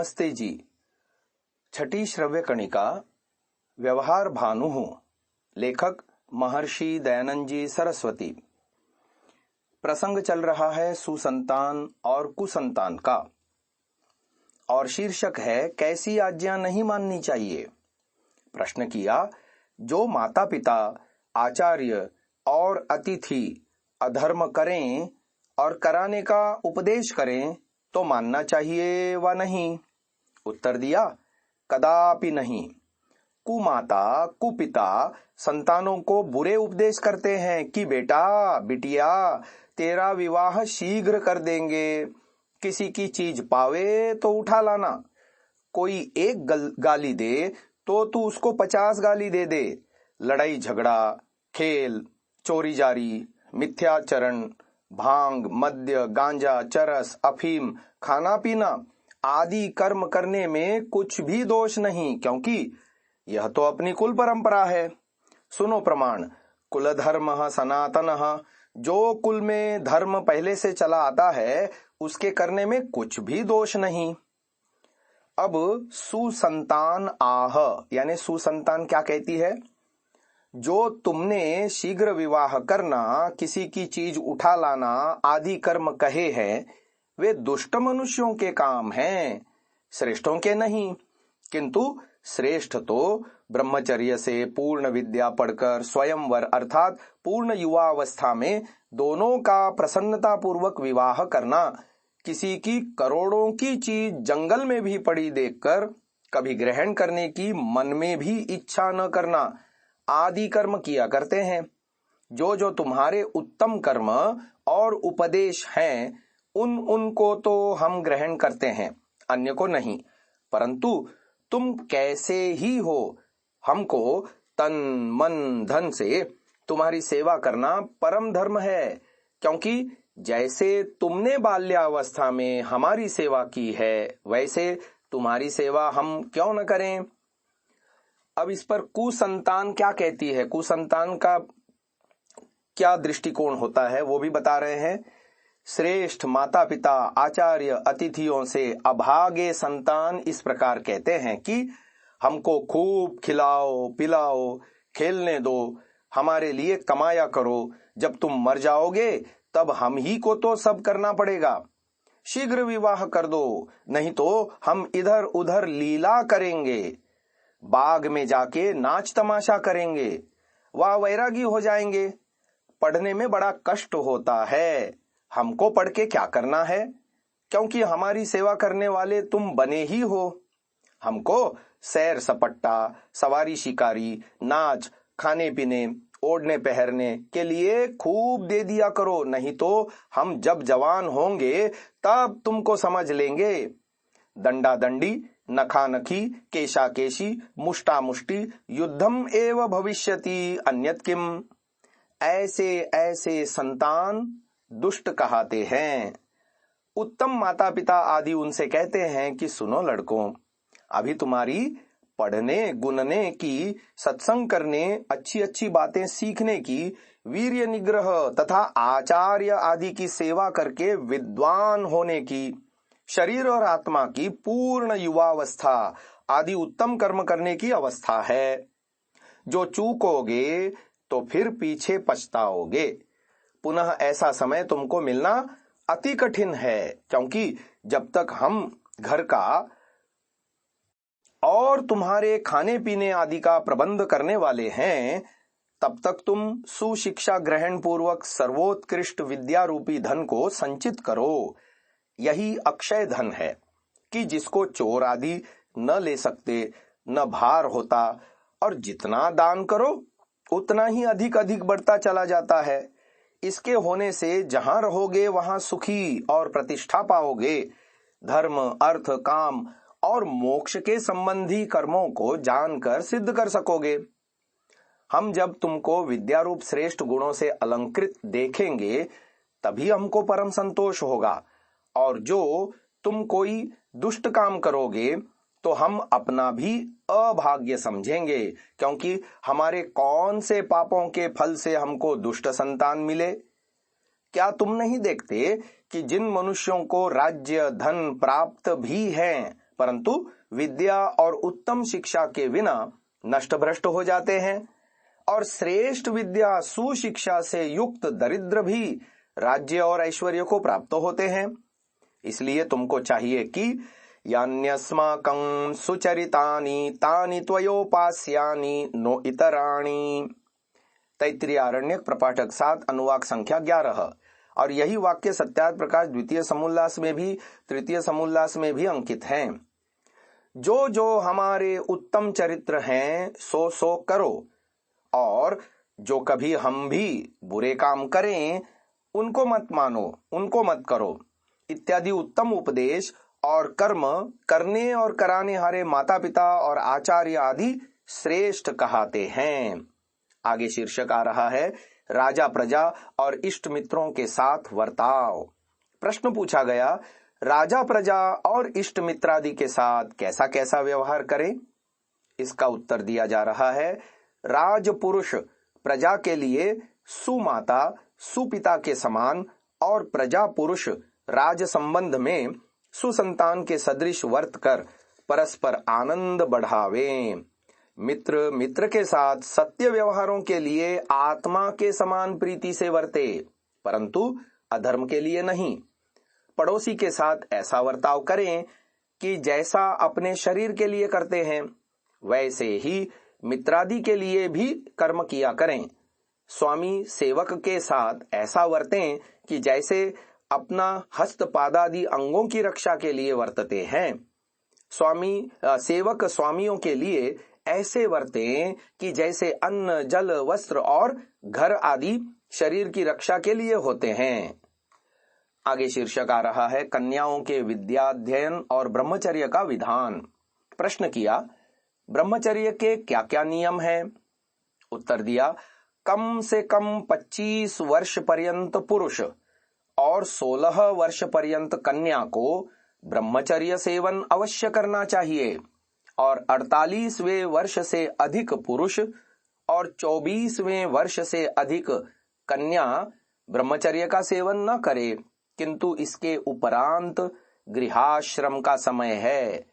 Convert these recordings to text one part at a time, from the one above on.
नमस्ते जी। छठी श्रव्य कणिका व्यवहार भानु। लेखक महर्षि दयानंद जी सरस्वती। प्रसंग चल रहा है सुसंतान और कुसंतान का और शीर्षक है कैसी आज्ञा नहीं माननी चाहिए। प्रश्न किया, जो माता पिता, आचार्य और अतिथि अधर्म करें और कराने का उपदेश करें तो मानना चाहिए व नहीं। उत्तर दिया, कदापि नहीं। कुमाता कुपिता संतानों को बुरे उपदेश करते हैं कि बेटा बिटिया तेरा विवाह शीघ्र कर देंगे, किसी की चीज पावे तो उठा लाना, कोई एक गाली दे तो तू उसको 50 गाली दे दे। लड़ाई झगड़ा, खेल, चोरी जारी, मिथ्याचरण, भांग, मद्य, गांजा, चरस, अफीम, खाना पीना आदि कर्म करने में कुछ भी दोष नहीं, क्योंकि यह तो अपनी कुल परंपरा है। सुनो प्रमाण, कुल धर्म सनातनः, जो कुल में धर्म पहले से चला आता है उसके करने में कुछ भी दोष नहीं। अब सुसंतान आह, यानी सुसंतान क्या कहती है? जो तुमने शीघ्र विवाह करना, किसी की चीज उठा लाना आदि कर्म कहे हैं वे दुष्ट मनुष्यों के काम हैं, श्रेष्ठों के नहीं। किंतु श्रेष्ठ तो ब्रह्मचर्य से पूर्ण विद्या पढ़कर स्वयंवर अर्थात पूर्ण युवा अवस्था में दोनों का प्रसन्नता पूर्वक विवाह करना, किसी की करोड़ों की चीज जंगल में भी पड़ी देखकर कभी ग्रहण करने की मन में भी इच्छा न करना आदि कर्म किया करते हैं। जो जो तुम्हारे उत्तम कर्म और उपदेश हैं उनको तो हम ग्रहण करते हैं, अन्य को नहीं। परंतु तुम कैसे ही हो, हमको तन मन धन से तुम्हारी सेवा करना परम धर्म है, क्योंकि जैसे तुमने बाल्यावस्था में हमारी सेवा की है वैसे तुम्हारी सेवा हम क्यों न करें। अब इस पर कुसंतान क्या कहती है, कुसंतान का क्या दृष्टिकोण होता है वो भी बता रहे हैं। श्रेष्ठ माता पिता, आचार्य, अतिथियों से अभागे संतान इस प्रकार कहते हैं कि हमको खूब खिलाओ पिलाओ, खेलने दो, हमारे लिए कमाया करो, जब तुम मर जाओगे तब हम ही को तो सब करना पड़ेगा। शीघ्र विवाह कर दो, नहीं तो हम इधर उधर लीला करेंगे, बाग में जाके नाच तमाशा करेंगे, वह वैरागी हो जाएंगे। पढ़ने में बड़ा कष्ट होता है, हमको पढ़ के क्या करना है, क्योंकि हमारी सेवा करने वाले तुम बने ही हो। हमको सैर सपट्टा, सवारी शिकारी, नाच, खाने पीने, ओढ़ने पहनने के लिए खूब दे दिया करो, नहीं तो हम जब जवान होंगे तब तुमको समझ लेंगे। दंडा दंडी, नखा नखी, केशा केशी, मुष्टा मुष्टि, युद्धम एव भविष्यति अन्यत किम। ऐसे ऐसे संतान दुष्ट कहाते हैं। उत्तम माता पिता आदि उनसे कहते हैं कि सुनो लड़कों, अभी तुम्हारी पढ़ने गुनने की, सत्संग करने, अच्छी अच्छी बातें सीखने की, वीर्य निग्रह तथा आचार्य आदि की सेवा करके विद्वान होने की, शरीर और आत्मा की पूर्ण युवावस्था आदि उत्तम कर्म करने की अवस्था है। जो चूकोगे तो फिर पीछे पछताओगे। पुनः ऐसा समय तुमको मिलना अति कठिन है, क्योंकि जब तक हम घर का और तुम्हारे खाने पीने आदि का प्रबंध करने वाले हैं, तब तक तुम सुशिक्षा ग्रहण पूर्वक सर्वोत्कृष्ट विद्या रूपी धन को संचित करो। यही अक्षय धन है कि जिसको चोर आदि न ले सकते, न भार होता, और जितना दान करो उतना ही अधिक अधिक बढ़ता चला जाता है। इसके होने से जहां रहोगे वहां सुखी और प्रतिष्ठा पाओगे। धर्म, अर्थ, काम और मोक्ष के संबंधी कर्मों को जानकर सिद्ध कर सकोगे। हम जब तुमको विद्यारूप श्रेष्ठ गुणों से अलंकृत देखेंगे तभी हमको परम संतोष होगा, और जो तुम कोई दुष्ट काम करोगे तो हम अपना भी अभाग्य समझेंगे, क्योंकि हमारे कौन से पापों के फल से हमको दुष्ट संतान मिले। क्या तुम नहीं देखते कि जिन मनुष्यों को राज्य धन प्राप्त भी हैं परंतु विद्या और उत्तम शिक्षा के बिना नष्ट भ्रष्ट हो जाते हैं। और श्रेष्ठ विद्या सुशिक्षा से युक्त दरिद्र भी राज्य और ऐश्वर्य को प्राप्त होते हैं। इसलिए तुमको चाहिए कि यान्यस्माकं सुचरितानि तानि त्वयोपास्यानि नो इतराणि। तैत्तिरीय आरण्यक प्रपाठक 7 अनुवाक संख्या 11। और यही वाक्य सत्यार्थ प्रकाश द्वितीय समोल्लास में भी तृतीय समोल्लास में भी अंकित हैं। जो जो हमारे उत्तम चरित्र हैं सो करो, और जो कभी हम भी बुरे काम करें उनको मत मानो, उनको मत करो, इत्यादि उत्तम उपदेश और कर्म करने और कराने हारे माता पिता और आचार्य आदि श्रेष्ठ कहते हैं। आगे शीर्षक आ रहा है राजा प्रजा और इष्ट मित्रों के साथ वर्ताव। प्रश्न पूछा गया, राजा प्रजा और इष्ट मित्रादि के साथ कैसा कैसा व्यवहार करें? इसका उत्तर दिया जा रहा है, राजपुरुष प्रजा के लिए सुमाता सुपिता के समान और प्रजा पुरुष राज संबंध में सुसंतान के सदृश वर्त कर परस्पर आनंद बढ़ावे। मित्र मित्र के साथ सत्य व्यवहारों के लिए आत्मा के समान प्रीति से वर्ते, परंतु अधर्म के लिए नहीं। पड़ोसी के साथ ऐसा वर्ताव करें कि जैसा अपने शरीर के लिए करते हैं वैसे ही मित्रादि के लिए भी कर्म किया करें। स्वामी सेवक के साथ ऐसा वर्तें कि जैसे अपना हस्त पादादि अंगों की रक्षा के लिए वर्तते हैं। सेवक स्वामियों के लिए ऐसे वर्तें कि जैसे अन्न जल वस्त्र और घर आदि शरीर की रक्षा के लिए होते हैं। आगे शीर्षक आ रहा है कन्याओं के विद्याध्ययन और ब्रह्मचर्य का विधान। प्रश्न किया, ब्रह्मचर्य के क्या क्या नियम हैं? उत्तर दिया, कम से कम 25 वर्ष पर्यंत पुरुष और 16 वर्ष पर्यंत कन्या को ब्रह्मचर्य सेवन अवश्य करना चाहिए, और 48वें वर्ष से अधिक पुरुष और 24वें वर्ष से अधिक कन्या ब्रह्मचर्य का सेवन न करे, किंतु इसके उपरांत गृहाश्रम का समय है।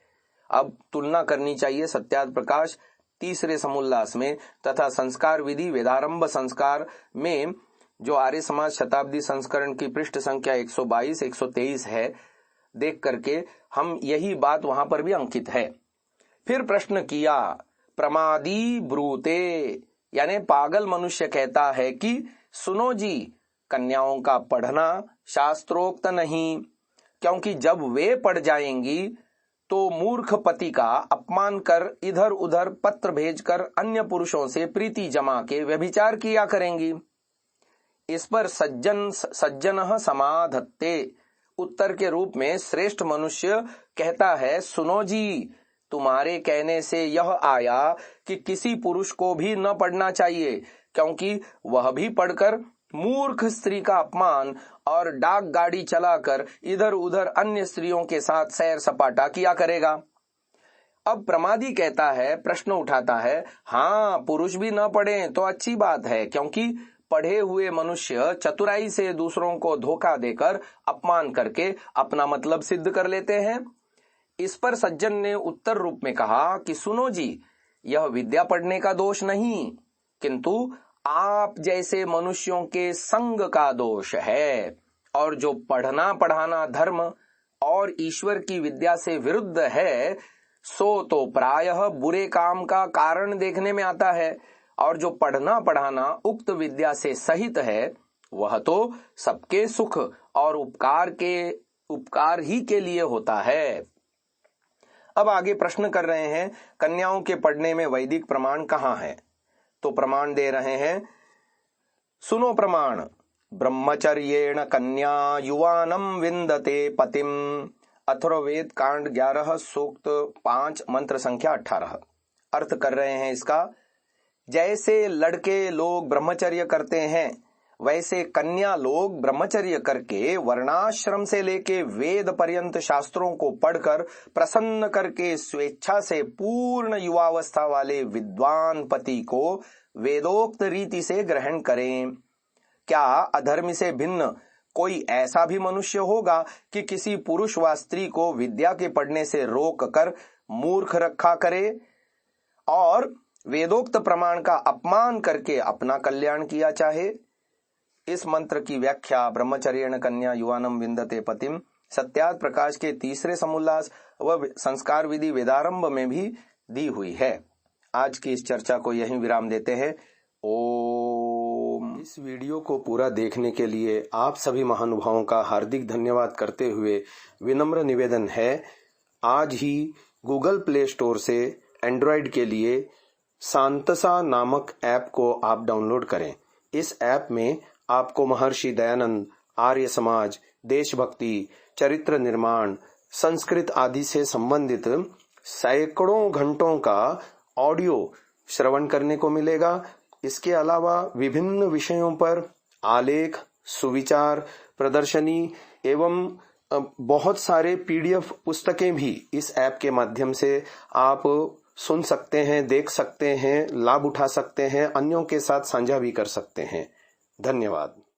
अब तुलना करनी चाहिए सत्यार्थ प्रकाश तीसरे समोल्लास में तथा संस्कार विधि वेदारंभ संस्कार में, जो आर्य समाज शताब्दी संस्करण की पृष्ठ संख्या 122-123 है, देख करके हम यही बात वहां पर भी अंकित है। फिर प्रश्न किया, प्रमादी ब्रूते यानी पागल मनुष्य कहता है कि सुनो जी, कन्याओं का पढ़ना शास्त्रोक्त नहीं, क्योंकि जब वे पढ़ जाएंगी तो मूर्ख पति का अपमान कर इधर उधर पत्र भेजकर अन्य पुरुषों से प्रीति जमा के व्यभिचार किया करेंगी। इस पर सज्जन समाधत्ते उत्तर के रूप में श्रेष्ठ मनुष्य कहता है, सुनो जी, तुम्हारे कहने से यह आया कि किसी पुरुष को भी न पढ़ना चाहिए, क्योंकि वह भी पढ़कर मूर्ख स्त्री का अपमान और डाक गाड़ी चलाकर इधर उधर अन्य स्त्रियों के साथ सैर सपाटा किया करेगा। अब प्रमादी कहता है, प्रश्न उठाता है, हाँ, पुरुष भी न पढ़े तो अच्छी बात है, क्योंकि पढ़े हुए मनुष्य चतुराई से दूसरों को धोखा देकर अपमान करके अपना मतलब सिद्ध कर लेते हैं। इस पर सज्जन ने उत्तर रूप में कहा कि सुनो जी, यह विद्या पढ़ने का दोष नहीं, किंतु आप जैसे मनुष्यों के संग का दोष है, और जो पढ़ना पढ़ाना धर्म और ईश्वर की विद्या से विरुद्ध है सो तो प्रायः बुरे काम का कारण देखने में आता है, और जो पढ़ना पढ़ाना उक्त विद्या से सहित है वह तो सबके सुख और उपकार ही के लिए होता है। अब आगे प्रश्न कर रहे हैं, कन्याओं के पढ़ने में वैदिक प्रमाण कहाँ है? तो प्रमाण दे रहे हैं, सुनो प्रमाण, ब्रह्मचर्येण कन्या युवानम विंदते पतिम। अथर्ववेद कांड 11 सूक्त 5 मंत्र संख्या 18। अर्थ कर रहे हैं इसका, जैसे लड़के लोग ब्रह्मचर्य करते हैं वैसे कन्या लोग ब्रह्मचर्य करके वर्णाश्रम से लेके वेद पर्यंत शास्त्रों को पढ़कर प्रसन्न करके स्वेच्छा से पूर्ण युवावस्था वाले विद्वान पति को वेदोक्त रीति से ग्रहण करें। क्या अधर्मी से भिन्न कोई ऐसा भी मनुष्य होगा कि किसी पुरुष व स्त्री को विद्या के पढ़ने से रोक कर मूर्ख रखा करे और वेदोक्त प्रमाण का अपमान करके अपना कल्याण किया चाहे। इस मंत्र की व्याख्या ब्रह्मचर्येण कन्या युवानम विंदते पतिम सत्यार्थ प्रकाश के तीसरे समुल्लास व संस्कार विधि वेदारंभ में भी दी हुई है। आज की इस चर्चा को यहीं विराम देते हैं। ओम। इस वीडियो को पूरा देखने के लिए आप सभी महानुभावों का हार्दिक धन्यवाद करते हुए विनम्र निवेदन है, आज ही गूगल प्ले स्टोर से एंड्रॉयड के लिए सांतसा नामक ऐप को आप डाउनलोड करें। इस ऐप में आपको महर्षि दयानंद, आर्य समाज, देशभक्ति, चरित्र निर्माण, संस्कृत आदि से संबंधित सैकड़ों घंटों का ऑडियो श्रवण करने को मिलेगा। इसके अलावा विभिन्न विषयों पर आलेख, सुविचार, प्रदर्शनी एवं बहुत सारे PDF पुस्तकें भी इस ऐप के माध्यम से आप सुन सकते हैं, देख सकते हैं, लाभ उठा सकते हैं, अन्यों के साथ साझा भी कर सकते हैं। धन्यवाद।